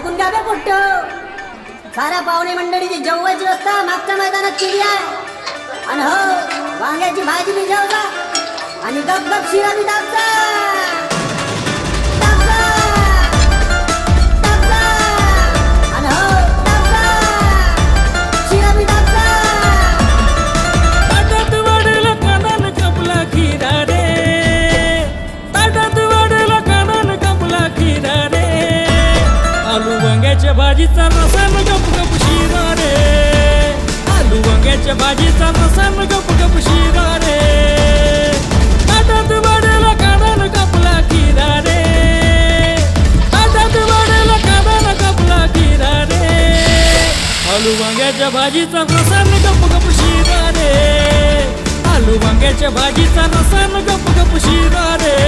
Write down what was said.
ऐकून घ्या बे पुट्ट, साऱ्या पाहुणे मंडळीची जेवणाची व्यवस्था मागच्या मैदानात केली आहे. आणि हो, वांग्याची भाजी बी जेवजा आणि गपगप शिरा बी दाबजा. आणि हो, दाबजा शिरा बी दाबजा. ताटात वाढला कानान कापला खिरा रे, ताटात वाढला कानान कापला खिरा रे. आलू वांग्याच्या भाजीचा रसान गप गप शिरा रे, आलू वांग्याच्या भाजीचा रसान गप गप शिरा रे. ताटात वाढला कानान कापला खिरा रे, ताटात वाढला कानान कापला खिरा रे. आलू वांग्याच्या भाजीचा रसान गप गप शिरा रे, आलू वांग्याच्या भाजीचा रसान गप गप शिरा रे.